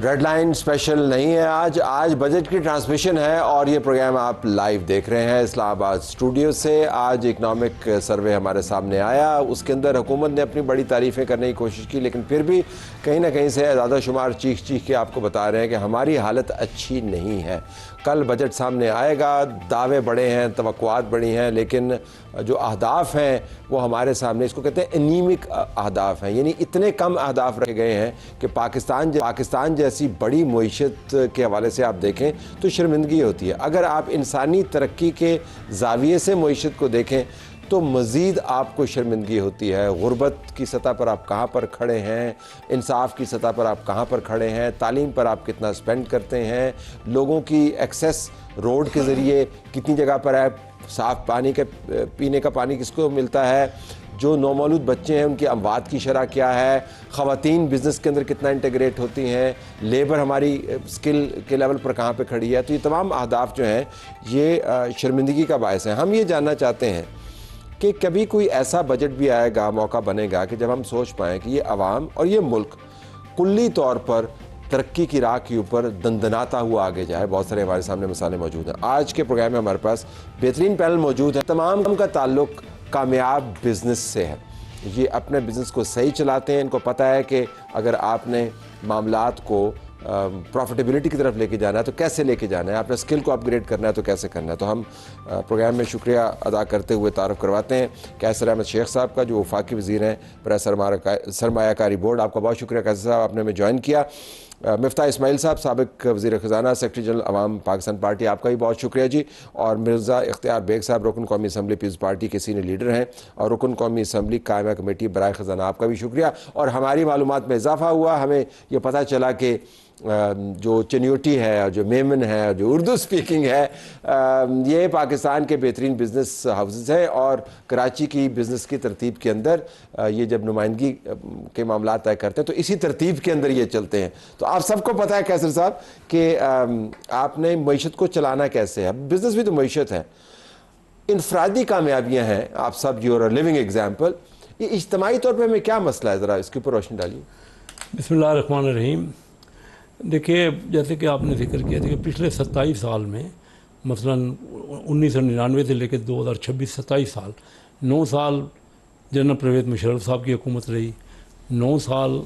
Red line special नहीं है आज बजट की ट्रांसमिशन है और ये प्रोग्राम आप लाइव देख रहे हैं इस्लामाबाद स्टूडियो से। आज इकनॉमिक सर्वे हमारे सामने आया, उसके अंदर हुकूमत ने अपनी बड़ी तारीफ़ें करने की कोशिश की, लेकिन फिर भी कहीं ना कहीं से ज़्यादा शुमार चीख के आपको बता रहे हैं कि हमारी हालत अच्छी नहीं है। कल बजट सामने आएगा, दावे बड़े हैं, तवक्कुआत बड़ी हैं, लेकिन जो अहदाफ हैं वो हमारे सामने, इसको कहते हैं एनीमिक अहदाफ हैं, यानी इतने कम अहदाफ रखे गए हैं कि पाकिस्तान जैसी बड़ी मईशत के हवाले से आप देखें तो शर्मिंदगी होती है। अगर आप इंसानी तरक्की के ज़ाविये से मईशत को देखें तो मज़ीद आपको शर्मिंदगी होती है। गुर्बत की सतह पर आप कहाँ पर खड़े हैं, इंसाफ की सतह पर आप कहाँ पर खड़े हैं, तालीम पर आप कितना स्पेंड करते हैं, लोगों की एक्सेस रोड के ज़रिए कितनी जगह पर है, साफ़ पानी के पीने का पानी किसको मिलता है, जो नौमौलूद बच्चे हैं उनकी अमवात की शरह क्या है, ख़वातीन बिज़नेस के अंदर कितना इंटीग्रेट होती हैं, लेबर हमारी स्किल के लेवल पर कहाँ पे खड़ी है। तो ये तमाम अहदाफ जो हैं ये शर्मिंदगी का बायस है। हम ये जानना चाहते हैं कि कभी कोई ऐसा बजट भी आएगा, मौका बनेगा कि जब हम सोच पाएँ कि ये अवाम और ये मुल्क कुल्ली तौर पर तरक्की की राह के ऊपर दंदनाता हुआ आगे जाए। बहुत सारे हमारे सामने मिसालें मौजूद हैं। आज के प्रोग्राम में हमारे पास बेहतरीन पैनल मौजूद है। तमाम का ताल्लुक कामयाब बिज़नेस से है। ये अपने बिज़नेस को सही चलाते हैं, इनको पता है कि अगर आपने मामलात को प्रॉफिटेबिलिटी की तरफ लेके जाना है तो कैसे लेके जाना है, आपने स्किल को अपग्रेड करना है तो कैसे करना है। तो हम प्रोग्राम में शुक्रिया अदा करते हुए तारुफ करवाते हैं कैसर अहमद शेख साहब का, जो वफाकी वज़ीर हैं बराए सरमायाकारी बोर्ड। आपका बहुत शुक्रिया कैसर साहब, आपने हमें ज्वाइन किया। मिफ्ता इस्माइल साहब, साबिक वज़ीर ख़ज़ाना, सेक्रेटरी जनरल अवाम पाकिस्तान पार्टी, आपका भी बहुत शुक्रिया जी। और मिर्ज़ा इख्तियार बेग साहब, रुकन कौमी असम्बली पीपल्स पार्टी के सीनियर लीडर हैं और रुकन कौमी असम्बली कायमा कमेटी बराए ख़ज़ाना, आपका भी शुक्रिया। और हमारी मालूमात में इजाफ़ा हुआ, हमें यह पता चला कि जो चन्यूटी है और जो मेमन है और जो उर्दू स्पीकिंग है, ये पाकिस्तान के बेहतरीन बिज़नेस हाउसेस हैं और कराची की बिज़नेस की तरतीब के अंदर ये जब नुमाइंदगी के मामला तय करते हैं तो इसी तरतीब के अंदर ये चलते हैं। तो आप सबको पता है कैसर साहब कि आपने मईशत को चलाना कैसे है। बिज़नेस भी तो मईशत है, इनफरादी कामयाबियाँ हैं, आप सब यूर लिविंग एग्जाम्पल। ये इज्तिमाई तौर पर हमें क्या मसला है, ज़रा इसके ऊपर रोशनी डालिए। बिस्मिल्लाहिर्रहमानिर्रहीम। देखिए, जैसे कि आपने जिक्र किया था कि पिछले 27 साल में मसलन 1999 से लेकर 2026 27 साल, 9 साल जनरल परवेज़ मुशर्रफ साहब की हुकूमत रही, 9 साल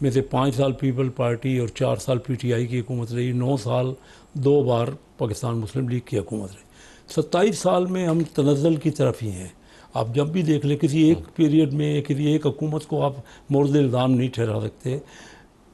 में से 5 साल पीपल पार्टी और 4 साल PTI की हुकूमत रही, 9 साल 2 बार पाकिस्तान मुस्लिम लीग की हुकूमत रही। 27 साल में हम तनज़्ज़ुल की तरफ ही हैं। आप जब भी देख लें, किसी एक पीरियड में किसी एक हुकूमत को आप मोर्द इल्ज़ाम नहीं ठहरा सकते।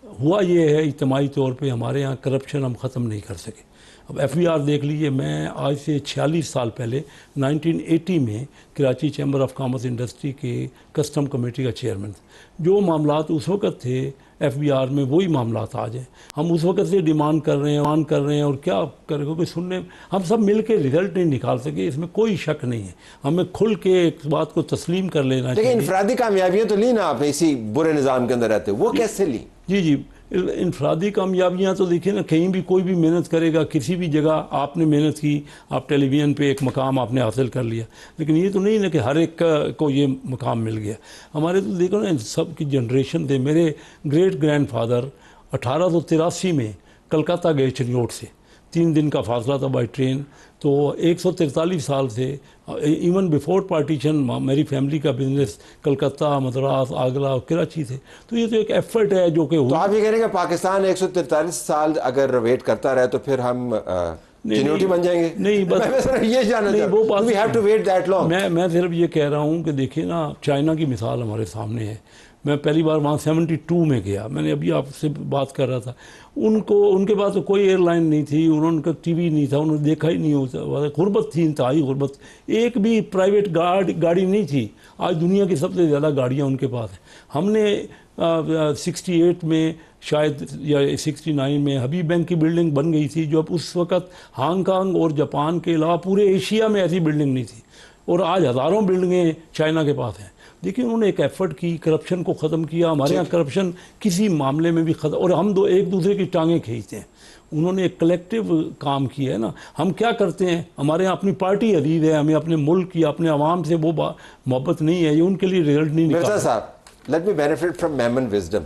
हुआ ये है, इज्तिमाई तौर पे हमारे यहाँ करप्शन हम ख़त्म नहीं कर सके। अब FBR देख लीजिए, मैं आज से 46 साल पहले 1980 में Karachi chamber of commerce industry के कस्टम कमेटी का चेयरमैन था। जो मामलात उस वक़्त थे FBR में, वही मामलात आज हैं। हम उस वक़्त से डिमांड कर रहे हैं और क्या करें, क्योंकि सुनने हम सब मिल के रिजल्ट नहीं निकाल सके, इसमें कोई शक नहीं है। हमें खुल के एक बात को तस्लीम कर लेना चाहिए। लेकिन इनफरादी कामयाबियाँ तो ली ना आपने इसी बुरे निज़ाम के अंदर रहते, वो कैसे ली? जी, इनफरादी कामयाबियाँ तो देखिए ना, कहीं भी कोई भी मेहनत करेगा, किसी भी जगह आपने मेहनत की, आप टेलीविज़न पे एक मकाम आपने हासिल कर लिया, लेकिन ये तो नहीं ना कि हर एक को ये मकाम मिल गया। हमारे तो देखो ना, सब की जनरेशन थे। मेरे ग्रेट ग्रैंडफादर 1883 में कलकत्ता गए चिन्योट से, 3 दिन का फासला था बाई ट्रेन। तो 143 साल से, इवन बिफोर पार्टीशन, मेरी फैमिली का बिजनेस कलकत्ता, मद्रास, आगरा और कराची थे। तो ये तो एक एफर्ट है जो कि तो आप ये कह रहे हैं कि पाकिस्तान 143 साल अगर वेट करता रहे तो फिर हम चन्यूटी बन जाएंगे? नहीं, बस ये जानना नहीं, वो बात, we have to wait that long. मैं सिर्फ ये कह रहा हूँ कि देखिए ना, चाइना की मिसाल हमारे सामने है। मैं पहली बार वहाँ 72 में गया, मैंने अभी आपसे बात कर रहा था। उनके पास तो कोई एयरलाइन नहीं थी, उनका TV नहीं था, उन्होंने देखा ही नहीं होता, गुर्बत थी, इंतहाई गुर्बत। एक भी प्राइवेट गाड़ी नहीं थी। आज दुनिया की सबसे ज़्यादा गाड़ियाँ उनके पास हैं। हमने 68 में शायद या 69 में हबीब बैंक की बिल्डिंग बन गई थी, जो अब उस वक़्त हांगकांग और जापान के अलावा पूरे एशिया में ऐसी बिल्डिंग नहीं थी। और आज हज़ारों बिल्डिंगें चाइना के पास हैं। देखिए, उन्होंने एक एफर्ट की, करप्शन को ख़त्म किया। हमारे यहाँ करप्शन किसी मामले में भी ख़त्म, और हम एक दूसरे की टांगें खींचते हैं। उन्होंने एक कलेक्टिव काम किया है ना। हम क्या करते हैं, हमारे यहाँ अपनी पार्टी अजीज है, हमें अपने मुल्क की, अपने अवाम से वो मोहब्बत नहीं है, ये उनके लिए रिजल्ट नहीं निकालता। साहब, let me benefit from Memon wisdom.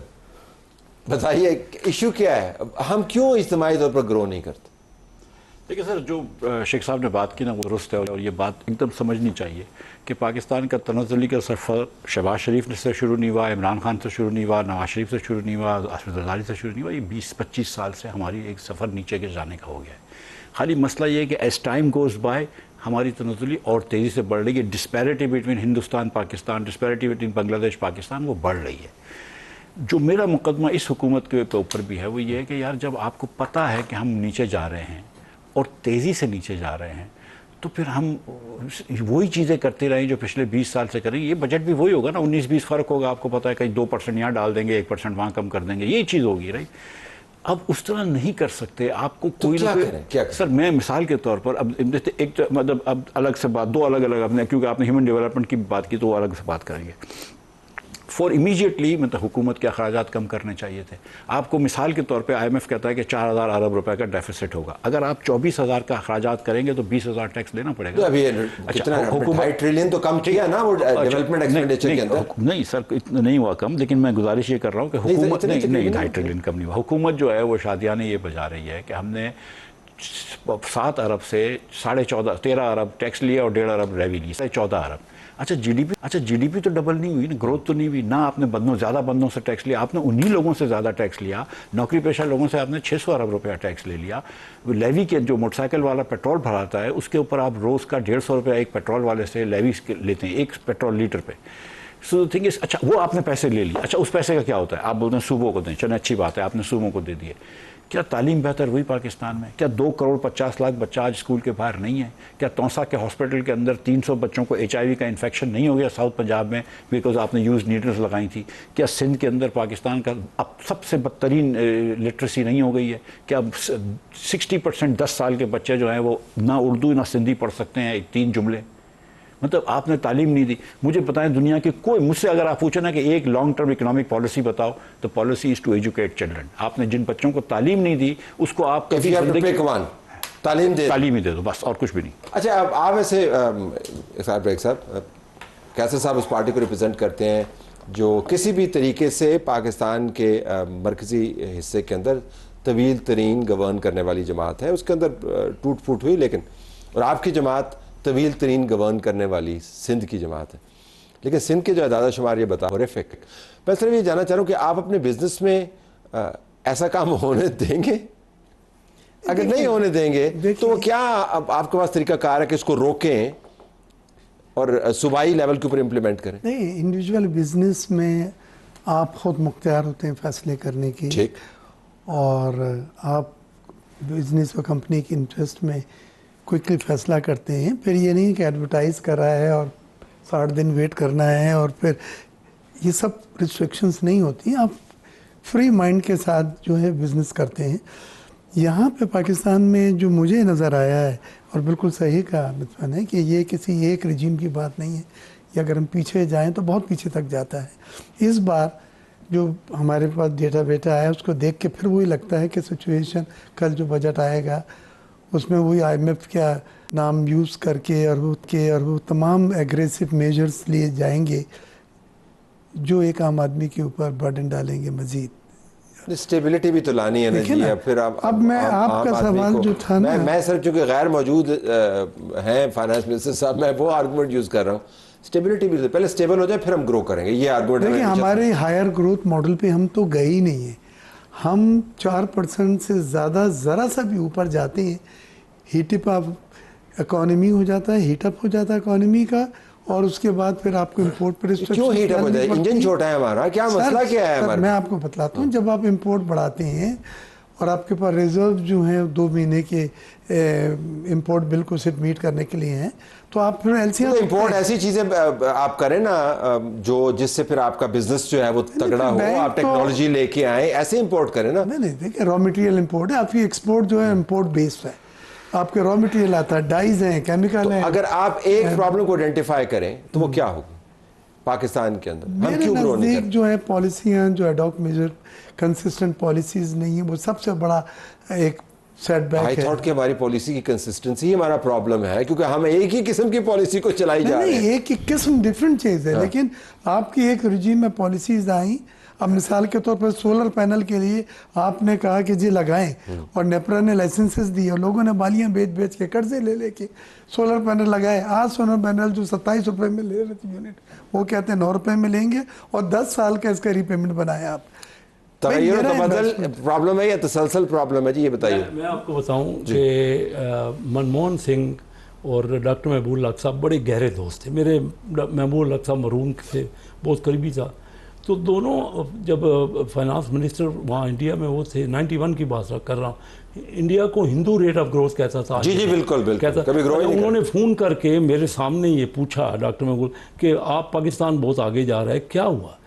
बताइए इशू क्या है, हम क्यों इज्तिमाई तौर पर ग्रो नहीं करते? देखिए सर, जो शेख साहब ने बात की ना वो दुरुस्त है और ये बात एकदम समझनी चाहिए कि पाकिस्तान का तनज़्ज़ुली का सफ़र शहबाज शरीफ से शुरू नहीं हुआ, इमरान खान से शुरू नहीं हुआ, नवाज शरीफ से शुरू नहीं हुआ, असद ज़रदारी से शुरू नहीं हुआ। ये 20-25 साल से हमारी एक सफ़र नीचे के जाने का हो गया है। खाली मसला ये है कि एज टाइम गोज़ बाय हमारी तनज़्ज़ुली और तेज़ी से बढ़ रही है। Disparity between Hindustan Pakistan, disparity between Bangladesh Pakistan, वो बढ़ रही है। जो मेरा मुकदमा इस हुकूमत के ऊपर भी है वो ये है कि यार, जब आपको पता है कि हम नीचे जा रहे हैं और तेज़ी से नीचे जा रहे हैं, तो फिर हम वही चीज़ें करते रहें जो पिछले 20 साल से करें। ये बजट भी वही होगा ना, 19-20 फ़र्क होगा, आपको पता है, कहीं 2% यहाँ डाल देंगे, 1% वहाँ कम कर देंगे, यही चीज़ होगी, राइट। अब उस तरह नहीं कर सकते, आपको तो कोई क्या ना करें, क्या करें? सर, मैं मिसाल के तौर पर अब एक मतलब अब अलग से बात, दो अलग अलग अपने, क्योंकि आपने ह्यूमन डेवलपमेंट की बात की तो वो अलग से बात करेंगे। फॉर इमीडिएटली मतलब हुकूमत के अखराजात कम करने चाहिए थे। आपको मिसाल के तौर पे IMF कहता है कि 4000 अरब रुपए का डेफिसिट होगा। अगर आप 24,000 का अखराजात करेंगे तो 20,000 टैक्स देना पड़ेगा। तो अभी कितना, 2.5 ट्रिलियन तो कम किया ना वो डेवलपमेंट एक्सपेंडिचर के अंदर। नहीं सर, इतना नहीं हुआ कम, लेकिन मैं गुजारिश ये कर रहा हूँ कि हुकूमत नहीं 2.5 ट्रिलियन कम नहीं हुआ। हुकूमत जो है वो शादियाने ये बजा रही है कि हमने 7 अरब से 14.5 13 अरब टैक्स लिया और 1.5 अरब रेवी ली, 14 अरब। अच्छा जीडीपी तो डबल नहीं हुई ना, ग्रोथ तो नहीं हुई ना। आपने ज़्यादा बंदों से टैक्स लिया, आपने उन्हीं लोगों से ज़्यादा टैक्स लिया, नौकरी पेशा लोगों से आपने 600 अरब रुपया टैक्स ले लिया। लेवी के जो मोटरसाइकिल वाला पेट्रोल भराता है उसके ऊपर आप रोज़ का 150 रुपया एक पेट्रोल वाले से लेवी लेते हैं, एक पेट्रोल लीटर पे। सो थिंग इज, अच्छा वो आपने पैसे ले लिए, अच्छा उस पैसे का क्या होता है? आप बोलते हैं सूबों को दें, चलो अच्छी बात है, आपने सूबों को दे दिए। क्या तालीम बेहतर हुई पाकिस्तान में? क्या 2 करोड़ 50 लाख बच्चा आज स्कूल के बाहर नहीं है? क्या तौसा के हॉस्पिटल के अंदर 300 बच्चों को HIV का इन्फेक्शन नहीं हो गया साउथ पंजाब में, बिकॉज आपने यूज नीडल्स लगाई थी? क्या सिंध के अंदर पाकिस्तान का अब सबसे बदतरीन लिटरेसी नहीं हो गई है? क्या 60% 10 साल के बच्चे जो हैं वो ना उर्दू ना सिंधी पढ़ सकते हैं, 3 जुमले? मतलब आपने तालीम नहीं दी। मुझे बताएं, दुनिया के कोई, मुझसे अगर आप पूछे ना कि एक लॉन्ग टर्म इकोनॉमिक पॉलिसी बताओ, तो policy is to educate children. आपने जिन बच्चों को तालीम नहीं दी उसको आप तालीम ही दे दो, बस, और कुछ भी नहीं। अच्छा, अब आप ऐसे साहब कैसर साहब उस पार्टी को रिप्रेजेंट करते हैं जो किसी भी तरीके से पाकिस्तान के मरकजी हिस्से के अंदर तवील तरीन गवर्न करने वाली जमात है, उसके अंदर टूट फूट हुई, लेकिन और आपकी जमात तवील तरीन गवर्न करने वाली सिंध की जमात है। लेकिन सिंध के जो अदादा शुमार ये बता हॉरिफिक। मैं सिर्फ ये जानना चाह रहा हूँ कि आप अपने बिजनेस में ऐसा काम होने देंगे? अगर नहीं होने देंगे तो वो क्या आपके पास तरीकाकार है कि इसको रोकें और सूबाई लेवल के ऊपर इम्प्लीमेंट करें? नहीं, इंडिविजुअल बिजनेस में आप खुद मुख्तियार होते हैं फैसले करने की। ठीक। और आप बिजनेस और कंपनी के इंटरेस्ट में क्विकली फैसला करते हैं। फिर ये नहीं कि एडवर्टाइज कर रहा है और 60 दिन वेट करना है, और फिर ये सब रिस्ट्रिक्शंस नहीं होती। आप फ्री माइंड के साथ जो है बिज़नेस करते हैं। यहाँ पे पाकिस्तान में जो मुझे नज़र आया है, और बिल्कुल सही कहा मितवन है, कि ये किसी एक रजीम की बात नहीं है। ये अगर हम पीछे जाएं तो बहुत पीछे तक जाता है। इस बार जो हमारे पास डेटा बेटा आया उसको देख के फिर वही लगता है कि सिचुएशन, कल जो बजट आएगा उसमें वही IMF का नाम यूज़ करके और वो तमाम एग्रेसिव मेजर्स लिए जाएंगे जो एक आम आदमी के ऊपर बर्डन डालेंगे मजीद। स्टेबिलिटी भी तो लानी है ना जी। फिर अब मैं आपका सवाल जो था ना, मैं सर चूंकि गैर मौजूद हैं फाइनेंस मिनिस्टर साहब, मैं वो आर्गूमेंट यूज़ कर रहा हूँ। स्टेबिलिटी भी पहले स्टेबल हो जाए फिर हम ग्रो करेंगे, ये आर्गूमेंट। देखिए, हमारे हायर ग्रोथ मॉडल पे हम तो गए ही नहीं है। हम 4% से ज़्यादा ज़रा सा भी ऊपर जाते हैं, हीटअप ऑफ इकोनॉमी हो जाता है, हीटअप हो जाता है इकोनॉमी का, और उसके बाद फिर आपको इंपोर्ट पर क्यों हीटअप हो जाए? इंजन छोटा है हमारा, क्या मसला क्या है हमारा? मैं आपको बतलाता हूँ, जब आप इंपोर्ट बढ़ाते हैं और आपके पास रिजर्व जो हैं 2 महीने के इंपोर्ट बिल को सिर्फ मीट करने के लिए हैं, तो आप फिर LCR इंपोर्ट ऐसी चीजें आप करें ना जो जिससे फिर आपका बिजनेस जो है वो तगड़ा हो, आप टेक्नोलॉजी लेके आए, ऐसे इंपोर्ट करें ना। नहीं, देखिए, रॉ मटेरियल इंपोर्ट है, आपकी एक्सपोर्ट जो है इंपोर्ट बेस्ड है। आपके रॉ मटेरियल आता है, डाइज हैं, केमिकल हैं। अगर आप एक प्रॉब्लम को आइडेंटिफाई करें तो वो क्या होगी पाकिस्तान के अंदर? हम क्यों ग्रो नहीं कर? जो है पॉलिसियाँ जो एडॉक मेजर कंसिस्टेंट पॉलिसीज नहीं है, वो सबसे बड़ा एक सेटबैक है। आई थॉट कि हमारी पॉलिसी की कंसिस्टेंसी हमारा प्रॉब्लम है, क्योंकि हम एक ही किस्म की पॉलिसी को चलाई जा रहे हैं। एक ही किस्म डिफरेंट चीज़ है, लेकिन आपकी एक रिजीम में पॉलिसीज आई, अब मिसाल के तौर पर सोलर पैनल के लिए आपने कहा कि जी लगाएं और नेपरा ने लाइसेंसेस दिए और लोगों ने बालियां बेच बेच के कर्जे ले लेके सोलर पैनल लगाए। आज सोलर पैनल जो 27 रुपए में ले रहे थे यूनिट, वो कहते हैं 9 रुपए में लेंगे और 10 साल का इसका रीपेमेंट बनाए आप। तगय्युर तबद्दुल प्रॉब्लम है या तसलसल प्रॉब्लम है जी, ये बताइए। मैं आपको बताऊं कि मनमोहन सिंह और डॉक्टर महबूब हक साहब बड़े गहरे दोस्त थे। मेरे महबूब हक साहब मरून से बहुत करीबी था। तो दोनों जब फाइनेंस मिनिस्टर वहाँ इंडिया में वो थे, 91 की बात कर रहा हूँ, इंडिया को हिंदू रेट ऑफ ग्रोथ कहता था। जी जी बिल्कुल बिल्कुल, कहता कभी ग्रो ही नहीं उन्होंने फ़ोन करके मेरे सामने ये पूछा डॉक्टर महबूब कि आप पाकिस्तान बहुत आगे जा रहा है, क्या हुआ।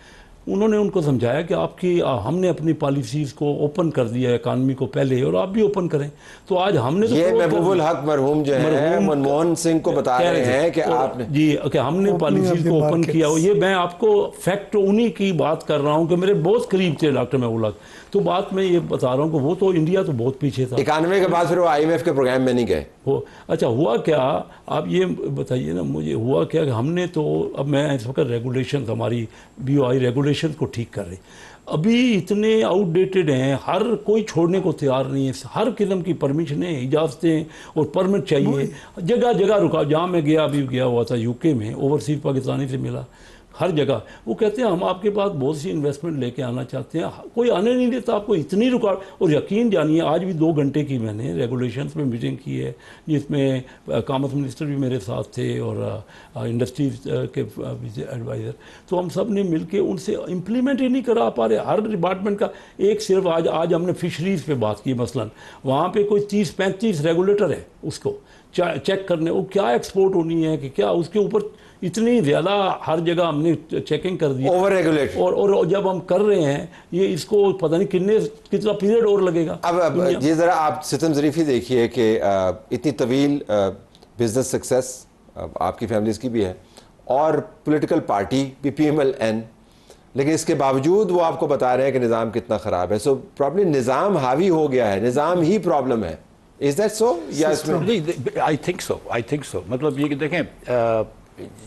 उन्होंने उनको समझाया कि हमने अपनी पॉलिसीज़ को ओपन कर दिया इकानमी को पहले, और आप भी ओपन करें। तो आज हमने तो ये महबूबुल हक मरहूम जो है मनमोहन सिंह को बता रहे हैं कि आपने जी कि हमने पॉलिसीज़ को ओपन किया। ये मैं आपको फैक्ट उन्हीं की बात कर रहा हूँ कि मेरे बहुत करीब थे डॉक्टर महबूब हक। तो बात मैं ये बता रहा हूँ कि वो तो इंडिया तो बहुत पीछे था। 91 के बाद फिर वो IMF के प्रोग्राम में नहीं गए। अच्छा हुआ क्या, आप ये बताइए ना मुझे, हुआ क्या कि हमने तो, अब मैं इस वक्त रेगुलेशन हमारी BOI रेगुलेशन को ठीक कर रही, अभी इतने आउटडेटेड हैं, हर कोई छोड़ने को तैयार नहीं है। हर किस्म की परमिशनें, इजाज़तें और परमिट चाहिए, जगह जगह रुका। जहाँ मैं गया, अभी गया हुआ था UK में, ओवरसीज पाकिस्तानी से मिला, हर जगह वो कहते हैं हम आपके पास बहुत सी इन्वेस्टमेंट लेके आना चाहते हैं, कोई आने नहीं देता, आपको इतनी रुकावट। और यकीन जानिए आज भी 2 घंटे की मैंने रेगुलेशंस में मीटिंग की है, जिसमें कॉमर्स मिनिस्टर भी मेरे साथ थे और इंडस्ट्रीज के एडवाइज़र। तो हम सब ने मिल के उनसे इम्प्लीमेंट ही नहीं करा पा रहे हर डिपार्टमेंट का। एक सिर्फ आज हमने फिशरीज़ पे बात की, मसलन वहाँ पे कोई 30-35 रेगुलेटर है उसको चेक करने, वो क्या एक्सपोर्ट होनी है कि क्या, उसके ऊपर इतनी ज़्यादा हर जगह हमने चेकिंग कर दी, ओवर रेगुलेट। और जब हम कर रहे हैं ये, इसको पता नहीं कितना पीरियड और लगेगा। अब ये ज़रा आप सितम ज़रीफ़ी देखिए कि इतनी तवील बिजनेस सक्सेस आपकी फैमिलीज़ की भी है और पॉलिटिकल पार्टी PPMLN, लेकिन इसके बावजूद वो आपको बता रहे हैं कि निज़ाम कितना ख़राब है। सो प्रॉब्लम निज़ाम हावी हो गया है, निज़ाम ही प्रॉब्लम है। इज़ दैट सो या इसमें? I think so. मतलब ये कि देखें,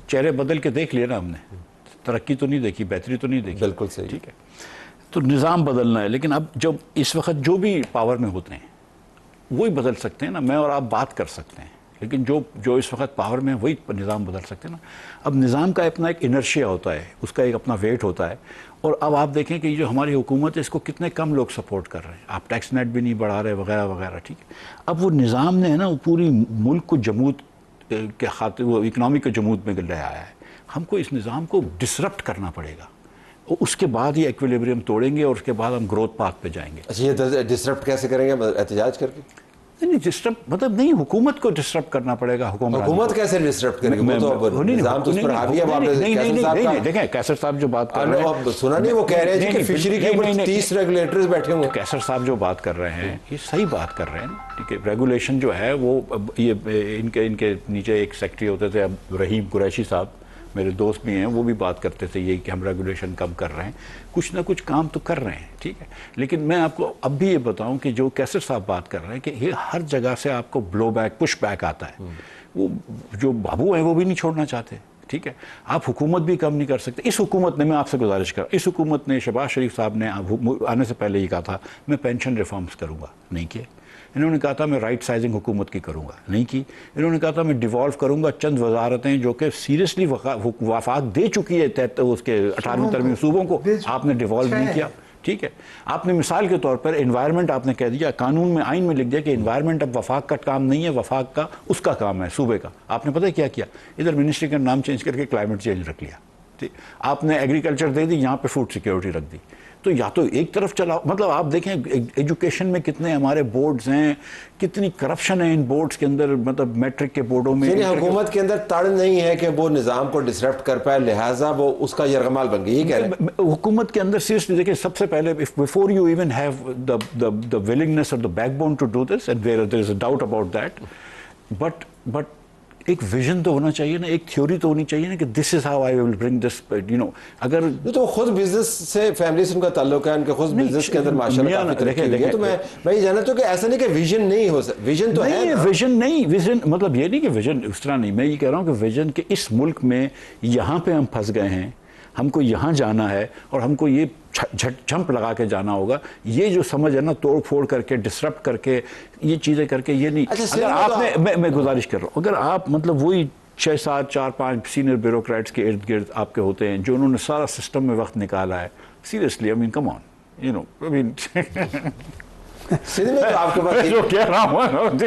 चेहरे बदल के देख लिए ना हमने, तरक्की तो नहीं देखी, बेहतरी तो नहीं देखी। बिल्कुल सही, ठीक है। तो निज़ाम बदलना है, लेकिन अब जब इस वक्त जो भी पावर में होते हैं वही बदल सकते हैं ना। मैं और आप बात कर सकते हैं, लेकिन जो इस वक्त पावर में है वही निज़ाम बदल सकते हैं ना। अब निज़ाम का अपना एक इनर्शिया होता है, उसका एक अपना वेट होता है। और अब आप देखें कि जो हमारी हुकूमत है इसको कितने कम लोग सपोर्ट कर रहे हैं। आप टैक्स नेट भी नहीं बढ़ा रहे वगैरह वगैरह, ठीक है। अब वो निज़ाम ने है ना, वो पूरी मुल्क को जमूद के खातिर, वो इकनॉमी के जमूद में ले आया है। हमको इस निज़ाम को डिसरप्ट करना पड़ेगा, और उसके बाद ही इक्विलिब्रियम तोड़ेंगे और उसके बाद हम ग्रोथ पाथ पे जाएंगे। अच्छा, ये डिसरप्ट कैसे करेंगे? एहतजाज करके? नहीं, डिस्टर्ब मतलब नहीं, हुकूमत को डिस्टर्ब करना पड़ेगा। हुकूमत कैसे डिस्टर्ब करेगी? वो तो निज़ाम तो उस पर हावी है। नहीं, देखें कैसर साहब जो बात कर रहे हैं, सुना नहीं, वो कह रहे हैं कि फिशरी के ऊपर 30 रेगुलेटर्स बैठे हुए हैं। कैसर साहब जो बात कर रहे हैं ये सही बात कर रहे हैं, ठीक है। रेगुलेशन जो है वो, ये इनके नीचे एक सेक्रेटरी होते थे, अब रहीम कुरैशी साहब, मेरे दोस्त भी हैं, वो भी बात करते थे यही कि हम रेगुलेशन कम कर रहे हैं, कुछ ना कुछ काम तो कर रहे हैं, ठीक है। लेकिन मैं आपको अब भी ये बताऊं कि जो कैसर साहब बात कर रहे हैं कि ये हर जगह से आपको ब्लो बैक, पुश बैक आता है। वो जो बाबू हैं वो भी नहीं छोड़ना चाहते, ठीक है। आप हुकूमत भी कम नहीं कर सकते। इस हुकूमत ने, मैं आपसे गुजारिश कर, इस हुकूमत ने, शहबाज शरीफ साहब ने आने से पहले ये कहा था मैं पेंशन रिफॉर्म्स करूँगा, नहीं किए। इन्होंने कहा था मैं राइट साइजिंग हुकूमत की करूँगा, नहीं की। इन्होंने कहा था मैं डिवॉल्व करूँगा चंद वजारतें जो कि सीरियसली वफाक दे चुकी है तहत उसके 18वीं तरमीम सूबों को, आपने डिवॉल्व नहीं किया, ठीक है। आपने मिसाल के तौर पर एनवायरनमेंट आपने कह दिया, कानून में, आइन में लिख दिया कि एनवायरनमेंट अब वफाक का काम नहीं है, वफाक का उसका काम है, सूबे का। आपने पता है क्या किया? इधर मिनिस्ट्री का नाम चेंज करके क्लाइमेट चेंज रख लिया, ठीक। आपने एग्रीकल्चर दे दी, यहाँ पे फूड सिक्योरिटी रख दी। तो या तो एक तरफ चलाओ, मतलब आप देखें एजुकेशन में कितने हमारे बोर्ड्स हैं, कितनी करप्शन है इन बोर्ड्स के अंदर, मतलब मैट्रिक के बोर्डों में। हुकूमत के अंदर तड़ नहीं है कि वो निज़ाम को डिसरप्ट कर पाए, लिहाजा वो उसका यरगमाल बन गई, ये कह रहे हैं। हुकूमत के अंदर सीरियसली देखिए, सबसे पहले before you even have the willingness और the backbone to do this, and there is a doubt about that, but एक विजन तो होना चाहिए ना, एक थ्योरी तो होनी चाहिए ना कि this is how I will bring this, you know. अगर तो खुद बिजनेस से, फैमिली से उनका ताल्लुक है, उनके खुद बिजनेस के अंदर माशाल्लाह काफी तरक्की हुई है। तो मैं ये जानना चाहूँ कि ऐसा नहीं कि विजन नहीं हो सकता, विजन तो है। विजन मतलब ये नहीं कि विजन उस तरह नहीं, मैं ये कह रहा हूँ कि विजन के इस मुल्क में यहाँ पे हम फंस गए हैं, हमको यहाँ जाना है और हमको ये झंप लगा के जाना होगा, ये जो समझ है ना, तोड़ फोड़ करके, डिसरप्ट करके, ये चीज़ें करके, ये नहीं। अच्छा, अगर आपने, मैं गुजारिश कर रहा हूँ, अगर आप मतलब वही 6, 7, 4, 5 सीनियर ब्यूरोक्रेट्स के इर्द गिर्द आपके होते हैं जो उन्होंने सारा सिस्टम में वक्त निकाला है, seriously, I mean come on, you know, I mean Sindh में तो आपके पास जो कह रहा हूँ